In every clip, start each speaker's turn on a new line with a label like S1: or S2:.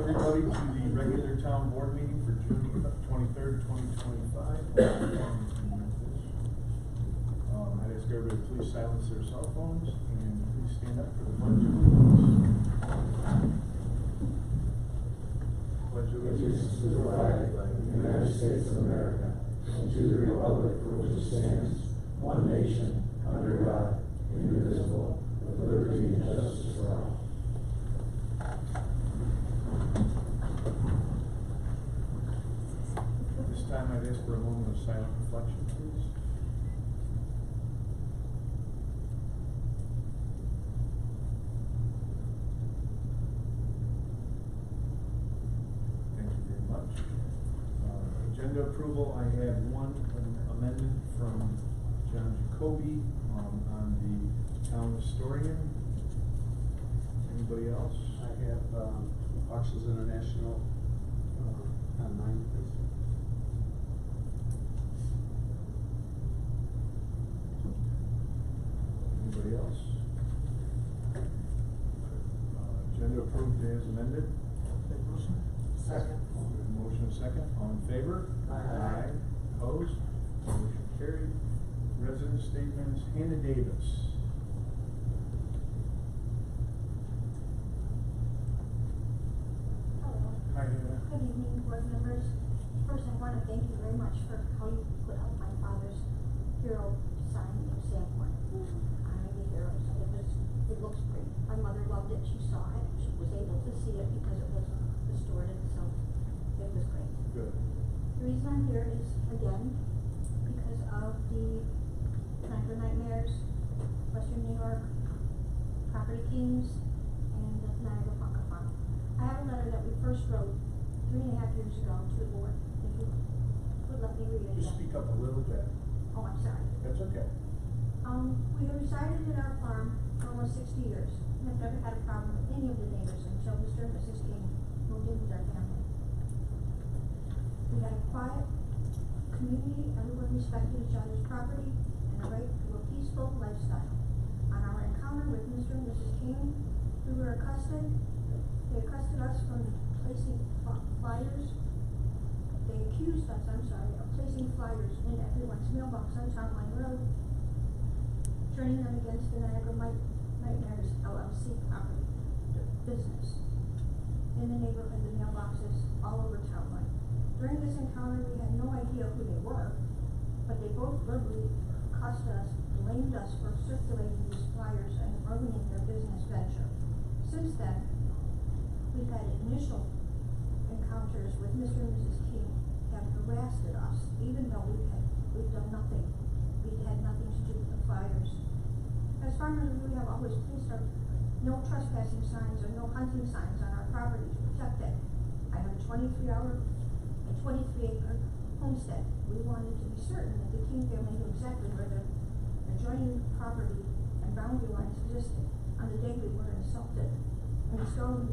S1: everybody to the regular town board meeting for June 23rd, 2025. I'd ask everybody to please silence their cell phones and please stand up for the pledge of allegiance. Pledge of allegiance
S2: to the flag of the United States of America and to the republic for which it stands, one nation, under God, indivisible, with liberty and justice for all.
S1: This time I'd ask for a moment of silent reflection, please. Thank you very much. Agenda approval, I have one amendment from John Jacoby on the town historian. Anybody else?
S3: I have Auctions International on 9, please.
S1: Anybody else? Agenda approved as amended.
S2: Second.
S1: Motion second. All in favor?
S2: Aye.
S1: Opposed? Motion carried. Resident statements. Hannah Davis.
S4: Hello.
S1: Hi, Hannah.
S4: Good evening, board members. First, I want to thank you very much for how you put up my father's hero sign in Sanborn. I need heroes. It looks great. My mother loved it. She saw it. She was able to see it because it was distorted, so it was great.
S1: Good.
S4: The reason I'm here is, again, because of the Niagara Nightmares, Western New York, Property Kings, and the Niagara Funkathon. I have a letter that we first wrote 3.5 years ago to the board. If you would let me read it
S1: Just
S4: again.
S1: speak up a little bit.
S4: Oh, I'm sorry.
S1: That's okay.
S4: We have resided in our farm for almost 60 years. And I've never had a problem with any of the neighbors until Mr. and Mrs. King moved in with our family. We had a quiet community, everyone respected each other's property, and a right to a peaceful lifestyle. On our encounter with Mr. and Mrs. King, they accosted us from placing flyers. They accused us, of placing flyers in everyone's mailbox on Town Line Road, turning them against the Niagara Nightmares LLC property business in the neighborhood, the mailboxes all over Town Line. During this encounter, we had no idea who they were, but they both verbally accosted us, blamed us for circulating these flyers and ruining their business venture. Since then, we've had initial encounters with Mr. and Mrs. King have harassed us, even though we've done nothing. We had nothing to do with the flyers. As farmers, we have always placed our no trespassing signs or no hunting signs on our property to protect it. I have a 23-acre homestead. We wanted to be certain that the King family knew exactly where the adjoining property and boundary lines existed on the day we were insulted and installed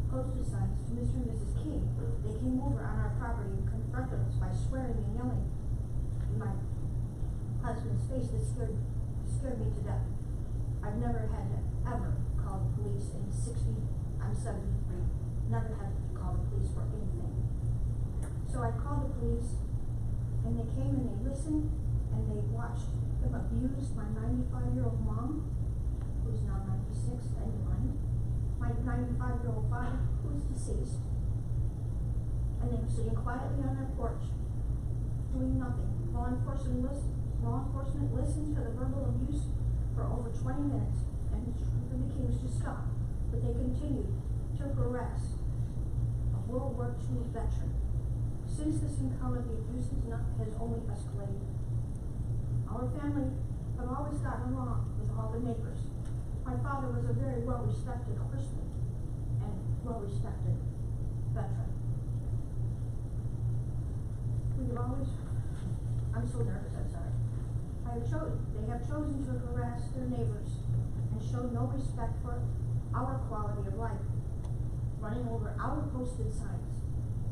S4: postage signs to Mr. and Mrs. King. They came over on our property and confronted us by swearing and yelling in my husband's face. That scared me to death. I've never had to ever call the police in I'm 73. Never had to call the police for anything. So I called the police, and they came and they listened, and they watched them abuse my 95-year-old mom, who's now 96 and blind, my 95-year-old father, who is deceased, and they were sitting quietly on their porch, doing nothing. Law enforcement listened to the verbal abuse for over 20 minutes, and for the Kings to stop, but they continued to harass a World War II veteran. Since this encounter, the abuse has only escalated. Our family have always gotten along with all the neighbors. My father was a very well-respected horseman and well-respected veteran. I'm so nervous, I'm sorry. They have chosen to harass their neighbors and show no respect for our quality of life, running over our posted signs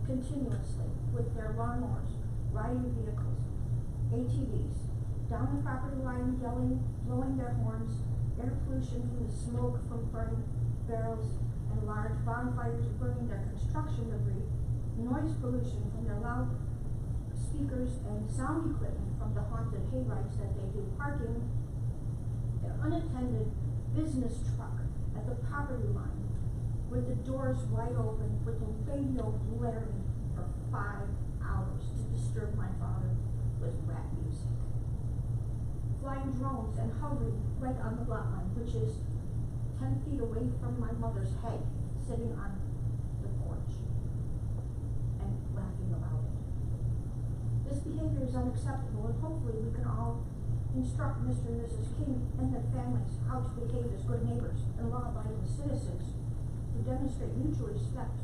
S4: continuously with their lawnmowers, riding vehicles, ATVs, down the property line, yelling, blowing their horns, air pollution from the smoke from burning barrels, and large bonfires burning their construction debris, noise pollution from their loud speakers and sound equipment from the haunted hayrides that they do, parking their unattended business truck at the property line with the doors wide open, with the radio blaring for 5 hours to disturb my father with rap music. Flying drones and hovering right on the lot line, which is 10 feet away from my mother's head, sitting on the porch and laughing about it. This behavior is unacceptable, and hopefully we can all instruct Mr. and Mrs. King and their families how to behave as good neighbors and law-abiding citizens who demonstrate mutual respect.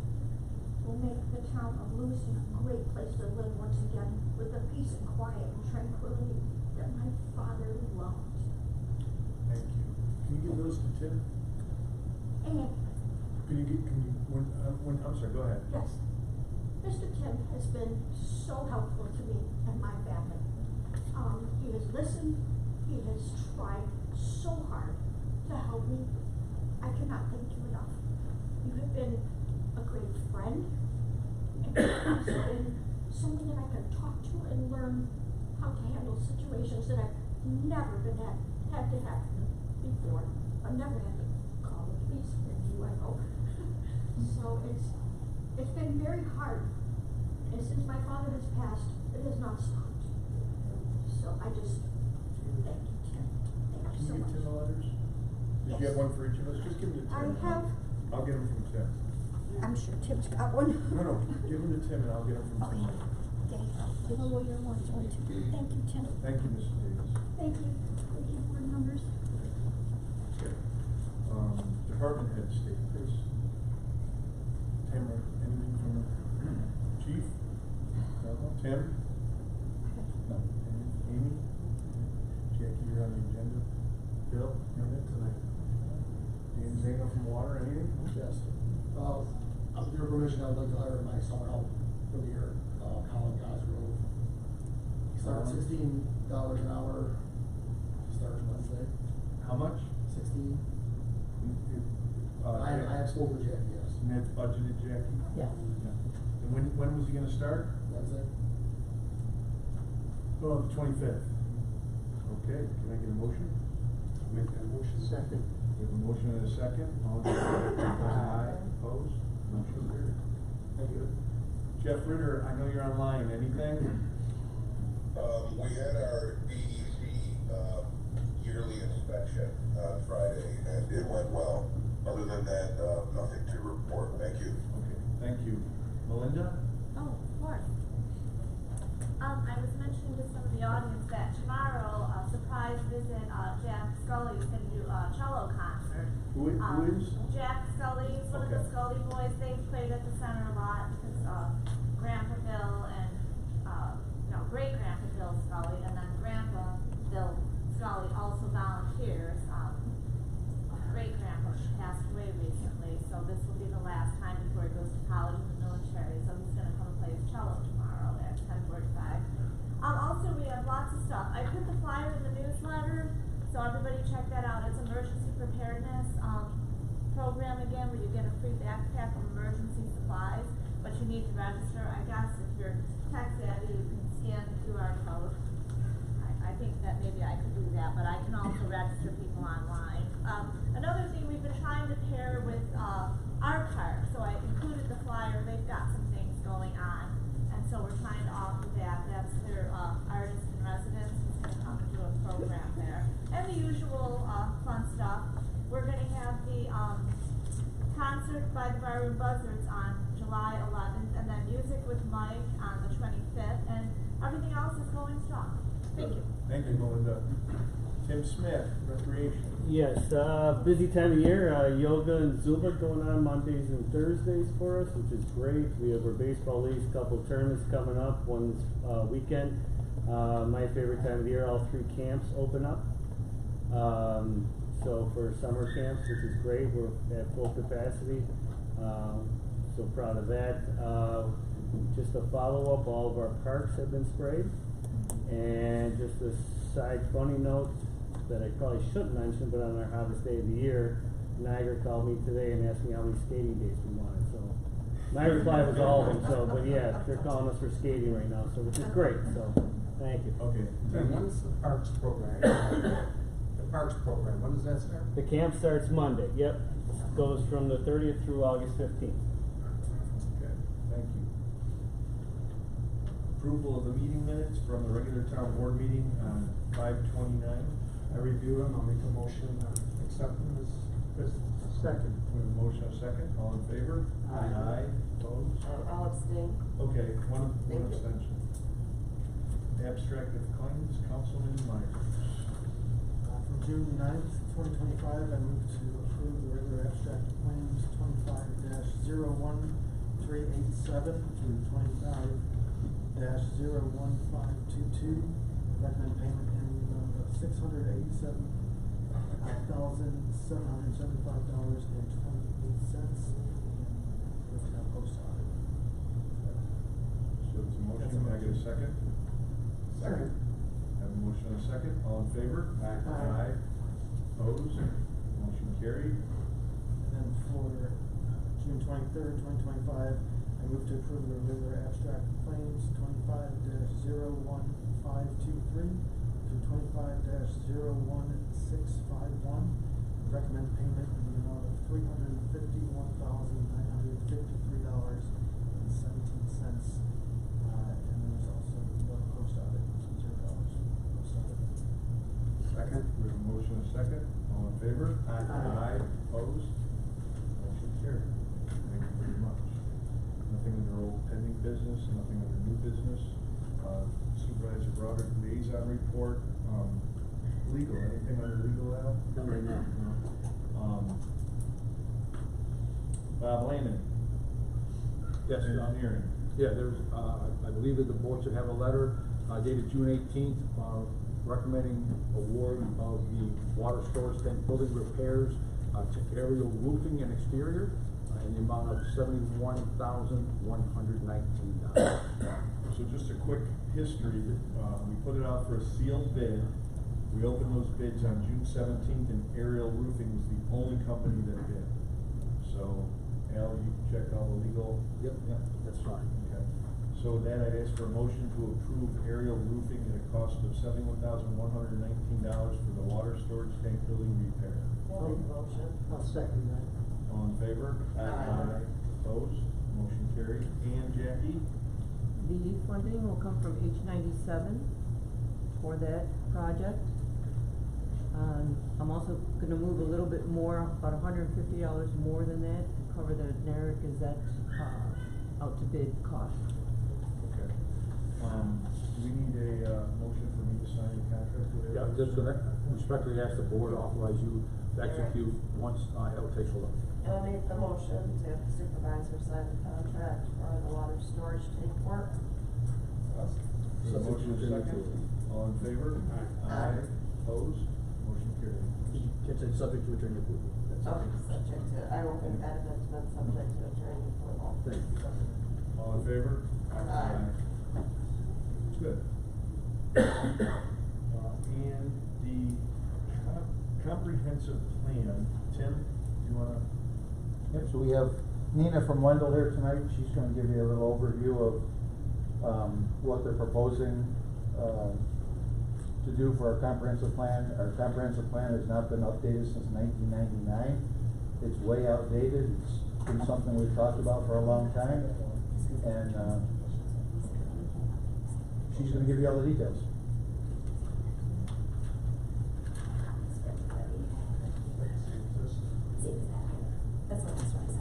S4: Will make the town of Lewiston a great place to live once again, with the peace and quiet and tranquility that my father loved.
S1: Thank you. Can you give those to Tim?
S4: And
S1: I'm sorry, go ahead.
S4: yes, Mr. Tim has been so helpful to me and my family. He has listened, he has tried so hard to help me. I cannot thank you enough. You have been a great friend, and you've been someone that I can talk to and learn how to handle situations that I've never had to have before. I've never had to call the police with you, I hope. So it's been very hard, and since my father has passed, it has not stopped. So I just thank you, Tim. Thank you so
S1: Can you
S4: much.
S1: give Tim the letters? Did
S4: Yes.
S1: you have one for each of us? Just give them to Tim.
S4: I have.
S1: I'll get them from Tim.
S4: I'm sure Tim's got one.
S1: No, give them to Tim and I'll get them from
S4: Okay.
S1: Tim.
S4: Okay. Give a lawyer one too. Thank you, Tim.
S1: Thank you, Mrs. Davis.
S4: Thank you. Thank you for the numbers.
S1: Okay. Department head statements. Tamara, anything from the chief? No? Tim? No. Amy? Jackie, you're on the agenda. Bill? Nothing tonight. Dan Zano from water, anything?
S2: Yes. With your permission, I would like to hire my summer help for the year, Colin Cosgrove. He started $16 an hour, starts Wednesday.
S1: How much?
S2: 16. I have spoken with Jackie, yes.
S1: And that's budgeted, Jackie?
S2: Yeah.
S1: And when was he gonna start?
S2: Wednesday.
S1: Oh, the 25th. Okay, can I get a motion?
S3: Make that motion.
S2: Second.
S1: We have a motion and a second. All in favor? Aye. Opposed? Motion carried.
S2: Thank you.
S1: Jeff Ritter, I know you're online. Anything?
S5: We had our DEC, yearly inspection on Friday, and it went well. Other than that, nothing to report. Thank you.
S1: Okay, thank you. Melinda?
S6: Oh, of course. I was mentioning to some of the audience that tomorrow, a surprise visit, Jack Scully is gonna do a cello concert.
S1: Who is?
S6: Jack Scully is one of the
S1: Okay.
S6: Scully boys. They've played at the center a lot because, Grandpa Bill and, great Grandpa Bill Scully, and then Grandpa Bill Scully also volunteers. Great grandpa passed away recently, so this will be the last time before he goes to college in the military, so he's gonna come and play his cello tomorrow at 10:45. Also, we have lots of stuff. I put the flyer in the newsletter, so everybody check that out. It's emergency preparedness, program again, where you get a free backpack of emergency supplies, but you need to register. I guess if you're tech savvy, you can scan the QR code. I think that maybe I could do that, but I can also register people online. Another thing, we've been trying to pair with, our park, so I included the flyer. They've got some things going on, and so we're trying to offer that. That's their, artist in residence who's gonna come and do a program there. And the usual, fun stuff. We're gonna have the, concert by the Barroom Buzzards on July 11th, and then music with Mike on the 25th, and everything else is going strong. Thank you.
S1: Thank you, Melinda. Tim Smith, recreation.
S7: Yes, busy time of year, yoga and Zumba going on Mondays and Thursdays for us, which is great. We have our baseball leagues, couple of tournaments coming up, one's, weekend. My favorite time of the year, all 3 camps open up. So for summer camps, which is great, we're at full capacity, so proud of that. Just a follow-up, all of our parks have been sprayed. And just a side funny note that I probably shouldn't mention, but on our hottest day of the year, Niagara called me today and asked me how many skating days we wanted, so. My reply was all of them, so, but yeah, they're calling us for skating right now, so, which is great, so, thank you.
S1: Okay.
S3: And when is the parks program? The parks program, when does that start?
S7: The camp starts Monday, yep, goes from the 30th through August 15th.
S1: Okay, thank you. Approval of the meeting minutes from the regular town board meeting on 5/29.
S3: I review them, I'll make a motion, accept them as second.
S1: We have a motion, a second, all in favor?
S3: Aye.
S1: Opposed?
S8: I'll abstain.
S1: Okay, one
S8: Thank you.
S1: abstention. Abstract of claims, Councilman Myers.
S2: From June 9th, 2025, I move to approve the regular abstract of claims 25-01387 through 25-01522. Recommend payment in the amount of $687,775.28. With the post audit.
S1: So it's a motion, can I get a second?
S3: Second.
S1: Have a motion and a second, all in favor?
S2: Aye.
S1: Opposed? Motion carried.
S2: And then for June 23rd, 2025, I move to approve the regular abstract claims 25-01523 to 25-01651. Recommend payment in the amount of $351,953.17. And there's also the post audit, $0. Post audit.
S3: Second.
S1: We have a motion and a second, all in favor?
S2: Aye.
S1: Opposed? Motion carried. Thank you very much. Nothing under old pending business, nothing under new business. Supervisor Broderick liaison report, legal, anything under legal, Al?
S3: No, right now.
S1: Bob Lehman.
S9: Yes,
S1: Engineering.
S9: yeah, there's, I believe that the board should have a letter dated June 18th, recommending award of the water storage tank building repairs to aerial roofing and exterior in the amount of $71,119.
S1: So just a quick history, we put it out for a sealed bid. We opened those bids on June 17th, and Aerial Roofing was the only company that bid. So, Al, you checked all the legal?
S9: Yep, that's fine.
S1: Okay. So with that, I'd ask for a motion to approve Aerial Roofing at a cost of $71,119 for the water storage tank building repair.
S8: I'll make a motion.
S2: I'll second that.
S1: All in favor?
S8: Aye.
S1: Opposed? Motion carried. And Jackie?
S10: The funding will come from H97 for that project. I'm also gonna move a little bit more, about $150 more than that, to cover the Narrow Gazette, out to bid cost.
S1: Okay. Do we need a motion for me to sign the contract with
S9: Yeah, I'm just gonna respectfully ask the board to authorize you to execute once Al takes a look.
S8: And I make the motion to have the supervisor sign the contract for the water storage tank work.
S1: So motion is second. All in favor?
S8: Aye.
S1: Opposed? Motion carried.
S9: It's a subject to attorney approval. That's all.
S8: Okay, subject to, I will make that amendment subject to attorney approval.
S9: Thank you.
S1: All in favor?
S8: Aye.
S1: Good. And the comprehensive plan, Tim, you wanna?
S11: Yep, so we have Nina from Wendell here tonight. She's gonna give you a little overview of, what they're proposing, to do for our comprehensive plan. Our comprehensive plan has not been updated since 1999. It's way outdated. It's been something we've talked about for a long time. And, she's gonna give you all the details.
S8: That's what this one said.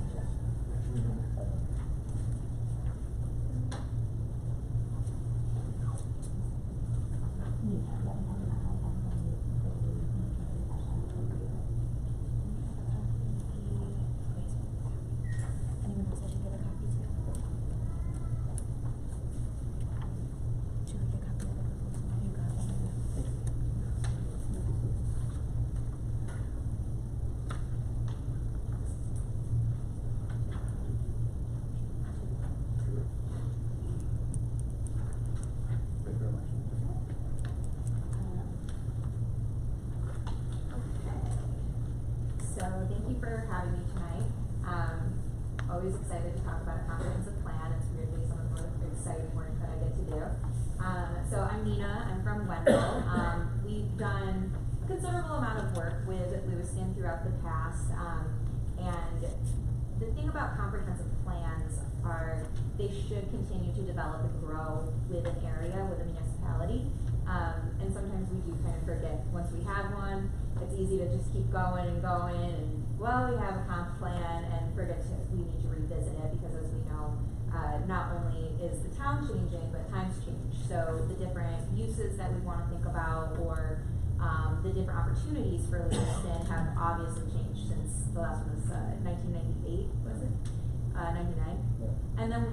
S12: always excited to talk about a comprehensive plan. It's weirdly some of the more exciting work that I get to do. So I'm Nina, I'm from Wendell. We've done a considerable amount of work with Lewiston throughout the past, and the thing about comprehensive plans are they should continue to develop and grow with an area, with a municipality. And sometimes we do kind of forget once we have one, it's easy to just keep going and going and, well, we have a comp plan and forget we need to revisit it because as we know, not only is the town changing, but times change. So the different uses that we want to think about or the different opportunities for Lewiston have obviously changed since the last one was 1998, was it? 99. Yeah. And then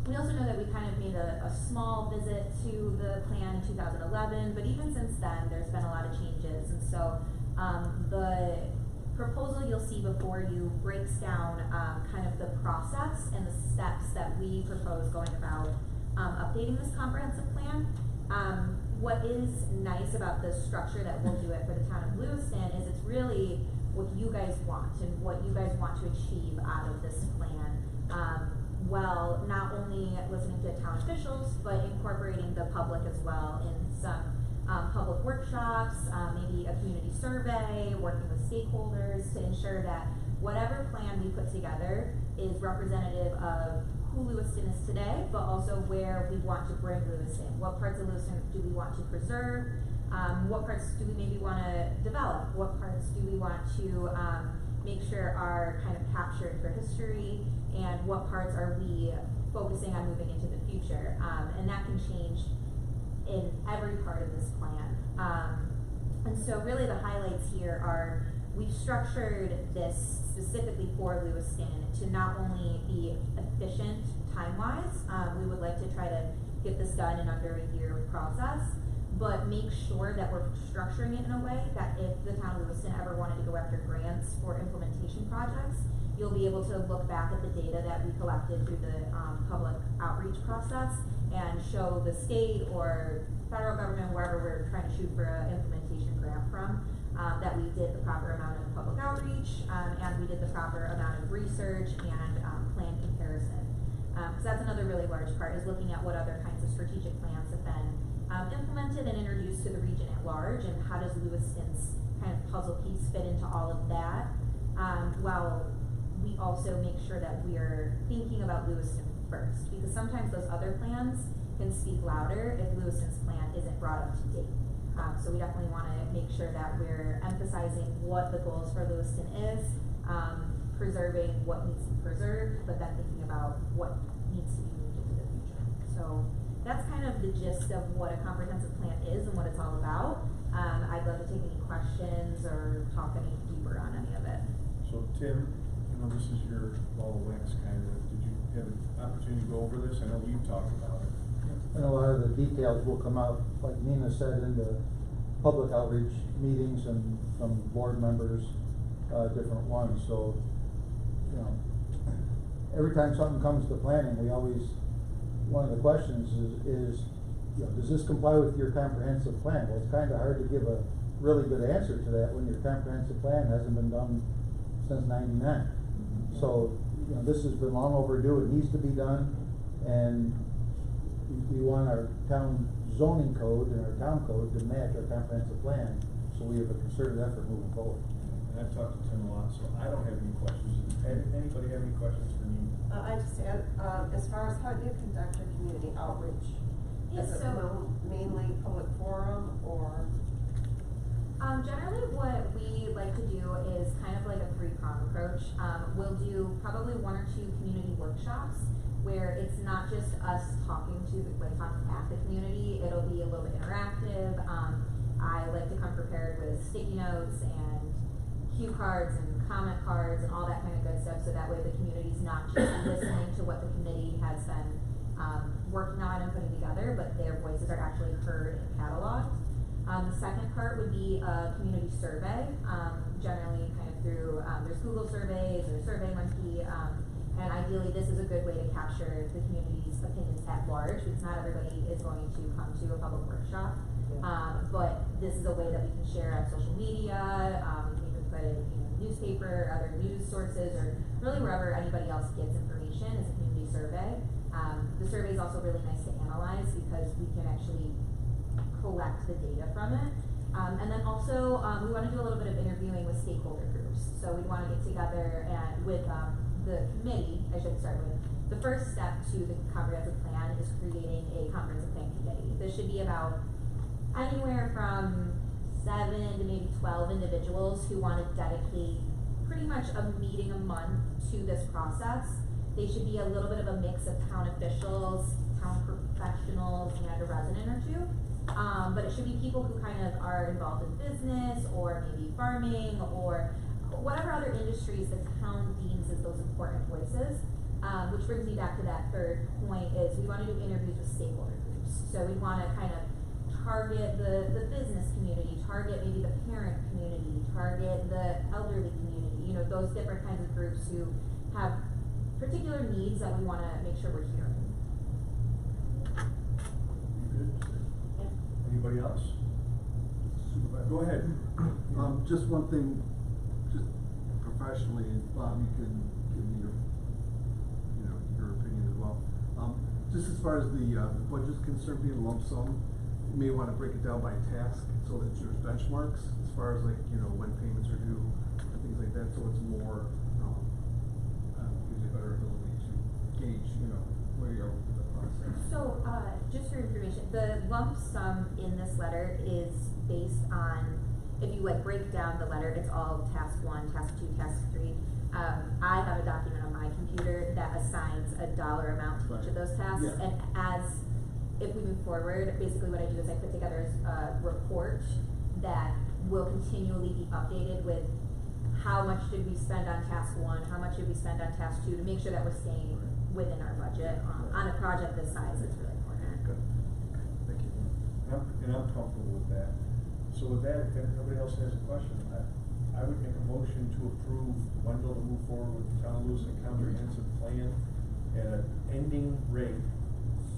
S12: we also know that we kind of made a small visit to the plan in 2011, but even since then, there's been a lot of changes. And so the proposal you'll see before you breaks down kind of the process and the steps that we propose going about updating this comprehensive plan. What is nice about the structure that we'll do it for the town of Lewiston is it's really what you guys want and what you guys want to achieve out of this plan. Well, not only listening to town officials, but incorporating the public as well in some public workshops, maybe a community survey, working with stakeholders to ensure that whatever plan we put together is representative of who Lewiston is today, but also where we want to bring Lewiston. What parts of Lewiston do we want to preserve? What parts do we maybe want to develop? What parts do we want to make sure are kind of captured for history? And what parts are we focusing on moving into the future? And that can change in every part of this plan. And so really the highlights here are we've structured this specifically for Lewiston to not only be efficient time-wise, we would like to try to get this done in under a year process, but make sure that we're structuring it in a way that if the town of Lewiston ever wanted to go after grants for implementation projects, you'll be able to look back at the data that we collected through the public outreach process and show the state or federal government, wherever we're trying to shoot for an implementation grant from, that we did the proper amount of public outreach and we did the proper amount of research and plan comparison. Because that's another really large part is looking at what other kinds of strategic plans have been implemented and introduced to the region at large and how does Lewiston's kind of puzzle piece fit into all of that. While we also make sure that we're thinking about Lewiston first, because sometimes those other plans can speak louder if Lewiston's plan isn't brought up to date. So we definitely want to make sure that we're emphasizing what the goals for Lewiston is, preserving what needs to be preserved, but then thinking about what needs to be moved into the future. So that's kind of the gist of what a comprehensive plan is and what it's all about. I'd love to take any questions or talk any deeper on any of it.
S1: So Tim, this is your ball of wax kind of, did you have an opportunity to go over this? I know we've talked about it.
S11: And a lot of the details will come out, like Nina said, in the public outreach meetings and from board members, different ones. So, every time something comes to planning, we always, one of the questions is does this comply with your comprehensive plan? Well, it's kind of hard to give a really good answer to that when your comprehensive plan hasn't been done since '99. Mm-hmm. So, this has been long overdue. It needs to be done, and we want our town zoning code and our town code to match our comprehensive plan, so we have a concerted effort moving forward.
S1: And I've talked to Tim a lot, so I don't have any questions. Anybody have any questions for me?
S8: I just had, as far as how do you conduct your community outreach?
S12: Yes,
S8: Is it mainly public forum or?
S12: Generally what we like to do is kind of like a three-prong approach. We'll do probably 1 or 2 community workshops where it's not just us talking at the community, it'll be a little bit interactive. I like to come prepared with sticky notes and cue cards and comment cards and all that kind of good stuff, so that way the community's not just listening to what the committee has been working on and putting together, but their voices are actually heard and cataloged. The second part would be a community survey, generally kind of through, there's Google surveys or SurveyMonkey, and ideally this is a good way to capture the community's opinions at large, because not everybody is going to come to a public workshop. But this is a way that we can share on social media, we can even put it in newspaper, other news sources, or really wherever anybody else gets information is a community survey. The survey is also really nice to analyze because we can actually collect the data from it. And then also, we want to do a little bit of interviewing with stakeholder groups. So we want to get together and with the committee, I should start with. The first step to the comprehensive plan is creating a comprehensive plan committee. This should be about anywhere from 7 to maybe 12 individuals who want to dedicate pretty much a meeting a month to this process. They should be a little bit of a mix of town officials, town professionals, and a resident or two. But it should be people who kind of are involved in business or maybe farming or whatever other industries the town deems as those important voices. Which brings me back to that third point is we want to do interviews with stakeholder groups. So we want to kind of target the business community, target maybe the parent community, target the elderly community, you know, those different kinds of groups who have particular needs that we want to make sure we're hearing.
S1: You good? Anybody else? Go ahead.
S13: Just one thing, just professionally, Bob, you can give me your opinion as well. Just as far as the budget's concerned, being lump sum, you may want to break it down by task so that there's benchmarks as far as like, when payments are due and things like that, so it's more, gives you a better ability to gauge, where you are with the process.
S12: So, just for information, the lump sum in this letter is based on, if you break down the letter, it's all task 1, task 2, task 3. I have a document on my computer that assigns a dollar amount to each of those tasks,
S13: Yeah.
S12: and if we move forward, basically what I do is I put together a report that will continually be updated with how much did we spend on task 1, how much did we spend on task 2, to make sure that we're staying within our budget. On a project this size, it's really important.
S1: Good. Thank you. And I'm comfortable with that. So with that, if nobody else has a question, I would make a motion to approve Wendell to move forward with the Town of Lewiston comprehensive plan at an ending rate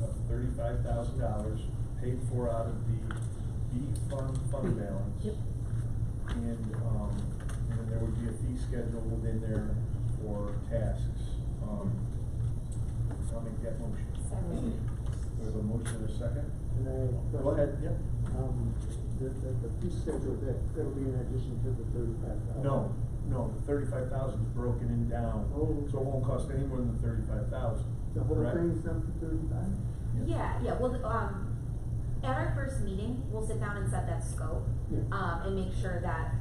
S1: of $35,000 paid for out of the B fund balance.
S10: Yep.
S1: And then there would be a fee schedule within there for tasks. I'll make that motion.
S8: Second.
S1: We have a motion and a second.
S3: And I.
S1: Go ahead, yeah.
S3: The fee schedule, that'll be in addition to the $35,000.
S1: No, the 35,000 is broken in down,
S3: Oh.
S1: so it won't cost any more than 35,000.
S3: The whole
S1: correct?
S3: thing's done for 35?
S12: Yeah, well, at our first meeting, we'll sit down and set that scope,
S3: Yeah.
S12: and make sure that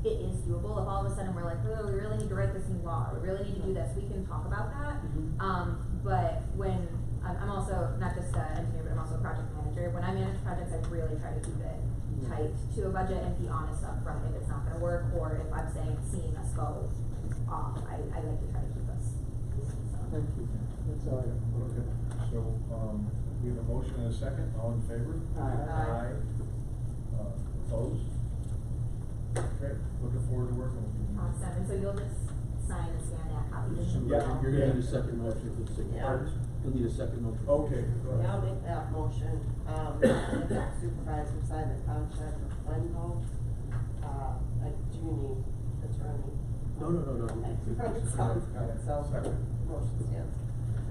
S12: it is doable. If all of a sudden we're like, oh, we really need to write this new law, we really need to do this, we can talk about that. But when, I'm also not just an engineer, but I'm also a project manager. When I manage projects, I really try to keep it tight to a budget and be honest up front if it's not gonna work, or if I'm seeing us go off, I like to try to keep us.
S3: Thank you. That's all I have.
S1: Okay, so, we have a motion and a second, all in favor?
S3: Aye.
S1: Opposed? Great, looking forward to working with you.
S12: Awesome, and so you'll just sign and scan that copy.
S1: Yeah,
S14: You're gonna need a second motion for the signature.
S8: Yeah.
S14: You'll need a second motion.
S1: Okay, go
S8: Yeah,
S1: ahead.
S8: I'll make that motion, supervisor sign the contract with Wendell, do you need attorney?
S14: No.
S8: Sounds good, so,
S1: Second.
S8: motion stands.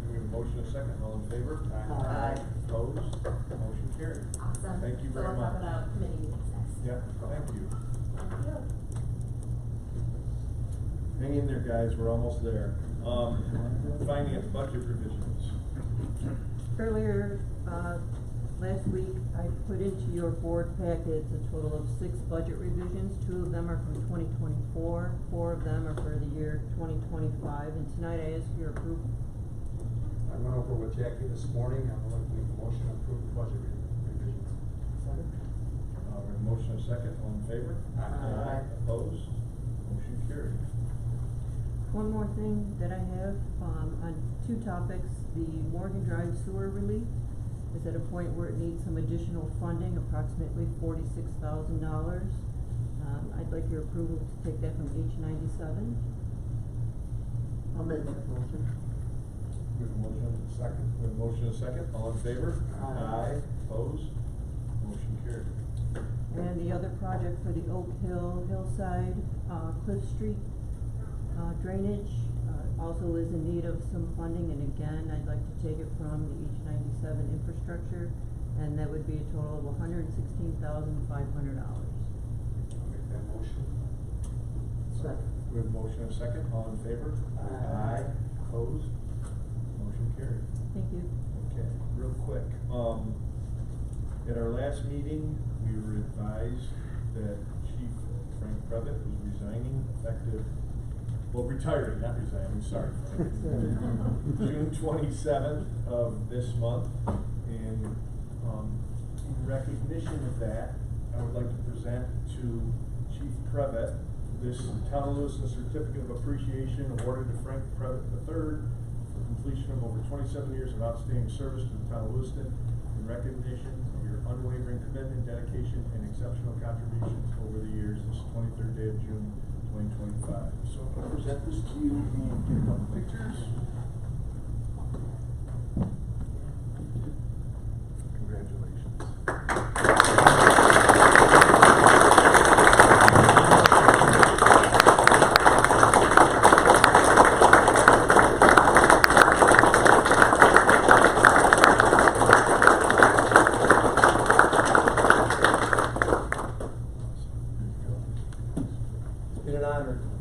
S1: We have a motion and a second, all in favor?
S8: Aye.
S1: Opposed? Motion carried.
S12: Awesome.
S1: Thank you very
S12: So we'll
S1: much.
S12: talk about committee meetings next.
S1: Yep, thank you.
S12: Thank you.
S1: Hang in there, guys, we're almost there. Finance budget revisions.
S10: Earlier, last week, I put into your board packets a total of 6 budget revisions. 2 of them are from 2024, 4 of them are for the year 2025, and tonight I ask for your approval.
S3: I went over with Jackie this morning, I'm going to make a motion to approve the budget revisions.
S1: We have a motion and a second, all in favor?
S3: Aye.
S1: Opposed? Motion carried.
S10: One more thing that I have, on 2 topics, the Morgan Drive sewer relief is at a point where it needs some additional funding, approximately $46,000. I'd like your approval to take that from H97.
S3: I'll make that motion.
S1: We have a motion and a second. We have a motion and a second, all in favor?
S3: Aye.
S1: Opposed? Motion carried.
S10: And the other project for the Oak Hill, Hillside, Cliff Street Drainage, also is in need of some funding, and again, I'd like to take it from the H97 infrastructure, and that would be a total of $116,500.
S3: I'll make that motion.
S13: Second.
S1: We have a motion and a second, all in favor?
S3: Aye.
S1: Opposed? Motion carried.
S10: Thank you.
S1: Okay, real quick, at our last meeting, we were advised that Chief Frank Previtt was resigning effective, well, retiring, not resigning, sorry. June 27th of this month, and, in recognition of that, I would like to present to Chief Previtt this Town of Lewiston Certificate of Appreciation awarded to Frank Previtt III for completion of over 27 years of outstanding service to the Town of Lewiston in recognition of your unwavering commitment, dedication, and exceptional contributions over the years. This 23rd day of June, 2025. So I'll present this to you and get a couple pictures. Congratulations.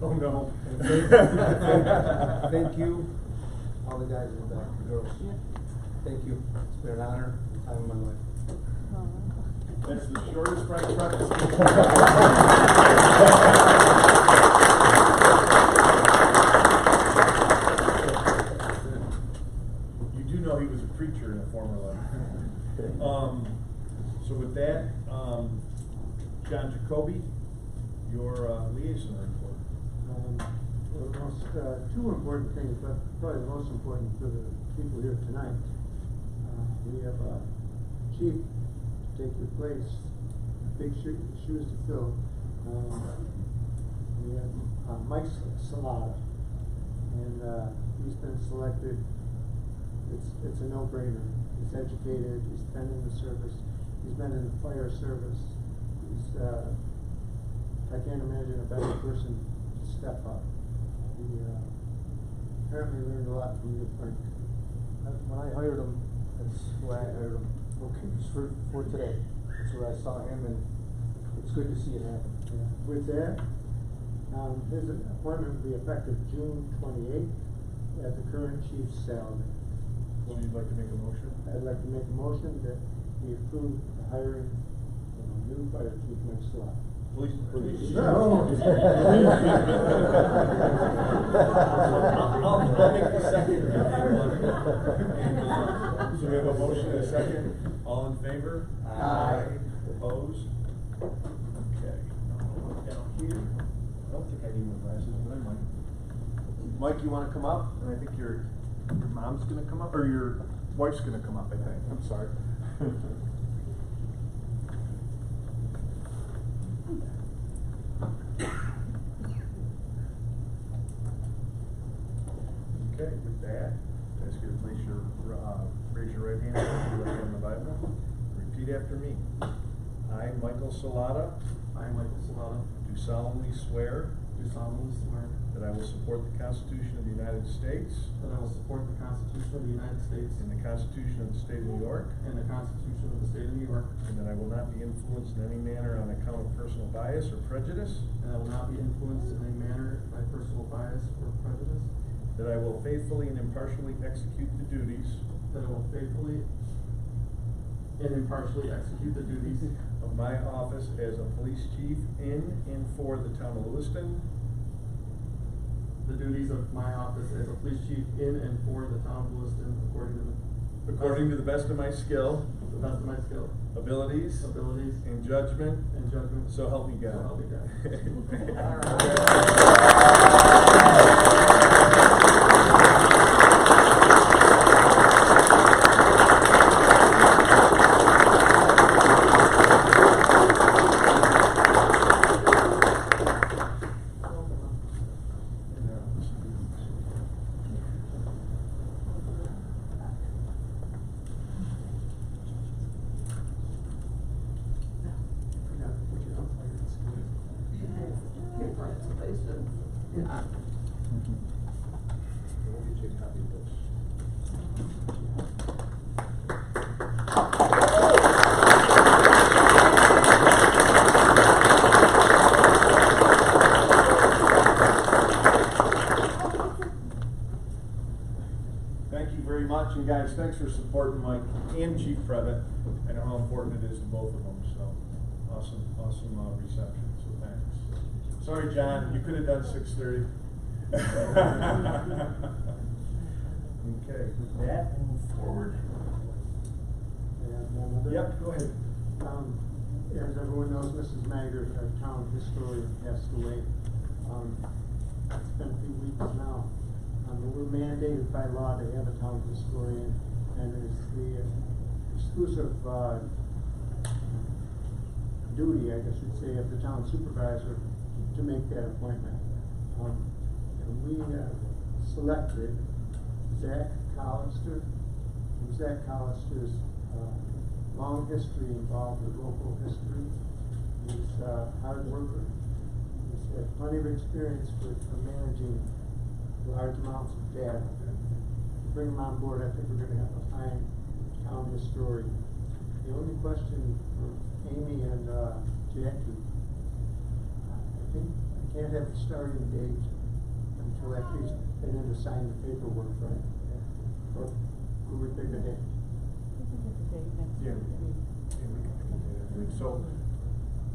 S1: Oh, no.
S3: Thank you, all the guys in the back, girls. Thank you. It's been an honor, time of my life.
S1: That's the shortest Frank Previtt. You do know he was a preacher in a former life. So with that, John Jacoby, your liaison report.
S15: Two important things, but probably the most important for the people here tonight. We have a chief to take your place, big shoes to fill. We have Mike Salata, and he's been selected. It's a no-brainer. He's educated. He's been in the service. He's been in the fire service. He's I can't imagine a better person to step up. He apparently learned a lot from you, Frank.
S13: When I hired him, that's why I hired him. Okay. Just for today. That's where I saw him, and it's good to see it happen.
S15: Yeah. With that, his appointment will be effective June 28th at the current chief's salary.
S1: So you'd like to make a motion?
S15: I'd like to make a motion that we approve the hiring of a new fire chief next slot.
S1: Please.
S15: No.
S1: I'll make the second. So we have a motion and a second. All in favor?
S15: Aye.
S1: Opposed? Okay. I'll look down here. I don't think I need my glasses, but I might. Mike, you want to come up? And I think your mom's going to come up, or your wife's going to come up, I think. I'm sorry. Okay, with that, ask you to place your, raise your right hand, and left hand on the Bible. Repeat after me. I, Michael Salata.
S16: I, Michael Salata.
S1: Do solemnly swear.
S16: Do solemnly swear.
S1: That I will support the Constitution of the United States.
S16: That I will support the Constitution of the United States.
S1: And the Constitution of the State of New York.
S16: And the Constitution of the State of New York.
S1: And that I will not be influenced in any manner on account of personal bias or prejudice.
S16: And I will not be influenced in any manner by personal bias or prejudice.
S1: That I will faithfully and impartially execute the duties.
S16: That I will faithfully and impartially execute the duties
S1: of my office as a police chief in and for the town of Lewiston.
S16: The duties of my office as a police chief in and for the town of Lewiston
S1: according to the best of my skill.
S16: The best of my skill.
S1: Abilities. And judgment. So help me God.
S16: So help me God.
S8: Congratulations.
S1: Thank you very much, and guys, thanks for supporting Mike and Chief Previtt. I know how important it is to both of them, so awesome reception, so thanks. Sorry, John, you could have done 6:30. Okay, with that, move forward. Yep, go ahead.
S15: As everyone knows, Mrs. Maggart, our town historian, passed away. It's been a few weeks now. We're mandated by law to have a town historian, and it's the exclusive duty, I guess you'd say, of the town supervisor to make that appointment. And we selected Zach Collister. And Zach Collister's long history involved with local history. He's a hard worker. He's had plenty of experience for managing large amounts of data. To bring him on board, I think we're going to have a fine town historian. The only question for Amy and Jackie, I think I can't have the starting date until after he's been in to sign the paperwork, right? Or will we pick a date?
S1: Yeah, we can do that. So,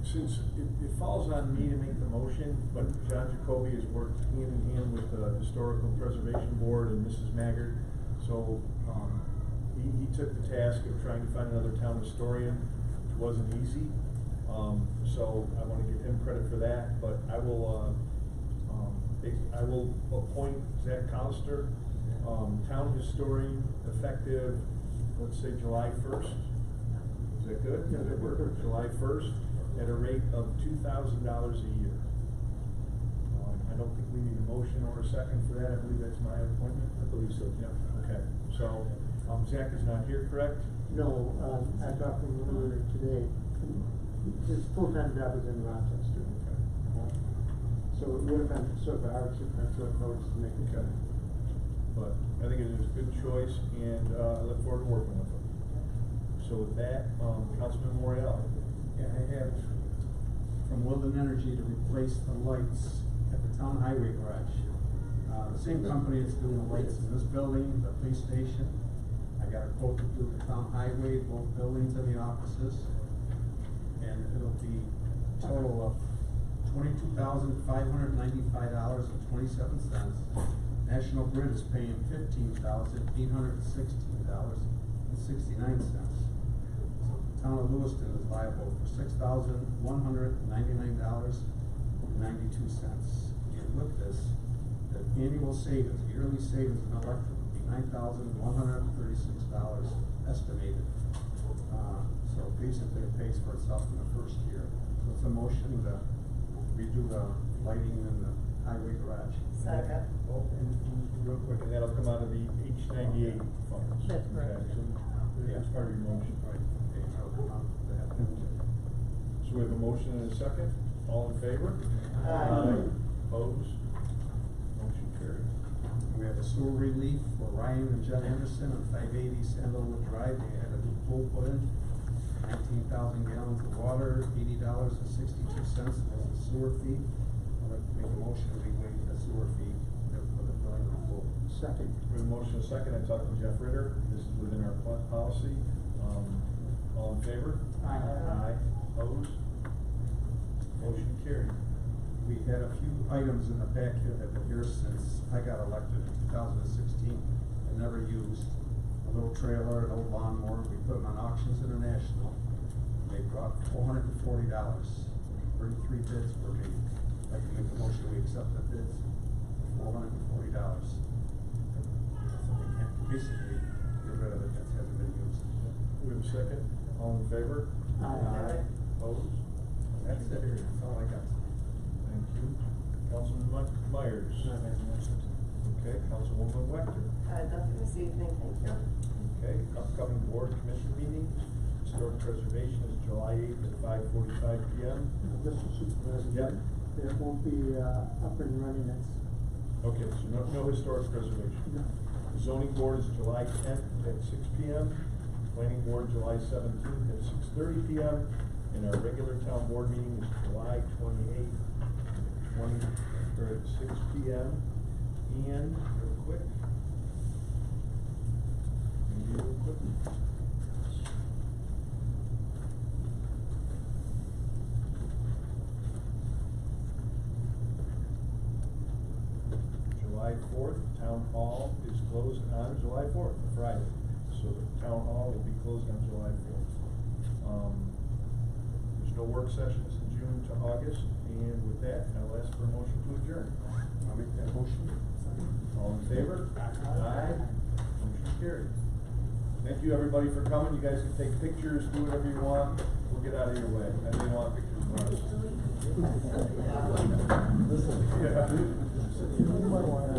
S1: since it falls on me to make the motion, but John Jacoby has worked hand in hand with the Historical Preservation Board and Mrs. Maggart, so he took the task of trying to find another town historian, which wasn't easy. So I want to give him credit for that, but I will appoint Zach Collister, town historian, effective, let's say July 1st. Is that good? Does that work? July 1st, at a rate of $2,000 a year. I don't think we need a motion or a second for that. I believe that's my appointment. I believe so. Yeah. Okay. So Zach is not here, correct?
S15: No, I talked to him earlier today. His full-time job is in Rochester.
S1: Okay.
S15: So it would have been sort of a hardship on short notice to make it.
S1: Okay. But I think it is a good choice, and I look forward to working with him. So with that, Councilman Morial.
S3: Yeah, I have from Woodland Energy to replace the lights at the town highway garage. The same company that's doing the lights in this building, the police station. I got a quote to do the town highway, both buildings and the offices. And it'll be a total of $22,595.27. National Grid is paying $15,816.69. Town of Lewiston is liable for $6,199.92. And with this, the annual savings, yearly savings in electric would be $9,136 estimated. So basically it pays for itself in the first year. So it's a motion to redo the lighting in the highway garage.
S8: Second.
S1: Oh, and real quick, and that'll come out of the H98 funds.
S10: That's correct.
S1: Okay, so that's part of your motion.
S3: Right. Okay, that'll come out of that.
S1: So we have a motion and a second. All in favor?
S8: Aye.
S1: Opposed? Motion carried.
S3: We have a sewer relief for Ryan and Jen Anderson on 580 Sandalwood Drive. They had a new pool put in, 19,000 gallons of water, $80.62 as a sewer fee. I'd like to make a motion to waive the sewer fee for the filling of the pool.
S15: Second.
S1: We have a motion and a second. I talked to Jeff Ritter. This is within our policy. All in favor?
S15: Aye.
S1: Aye. Opposed? Motion carried.
S3: We had a few items in the back here that were here since I got elected in 2016 and never used. A little trailer, an old lawnmower, we put them on Auctions International. They brought $440. 33 bids were made. I'd like to make a motion, we accept the bids, $440. So we can basically get rid of it, that hasn't been used.
S1: We have a second. All in favor?
S15: Aye.
S1: Opposed?
S3: That's it, that's all I got.
S1: Thank you. Councilman Myers. Okay, Councilwoman Wechter.
S8: Nothing this evening, thank you.
S1: Okay, upcoming board commission meetings. Historic preservation is July 8th at 5:45 p.m.
S15: Mr. Supervisor.
S1: Yep.
S15: It won't be up and running, that's.
S1: Okay, so no historic preservation.
S15: No.
S1: Zoning board is July 10th at 6 p.m. Planning board July 17th at 6:30 p.m. And our regular town board meeting is July 28th at 6 p.m. And real quick, July 4th. Town Hall is closed on July 4th, Friday. So the Town Hall will be closed on July 4th. There's no work sessions in June to August, and with that, I'll ask for a motion to adjourn.
S9: I'll make that motion.
S1: All in favor? Aye. Motion carried. Thank you, everybody, for coming. You guys can take pictures, do whatever you want. We'll get out of your way. I didn't want pictures of us.
S11: You might want to,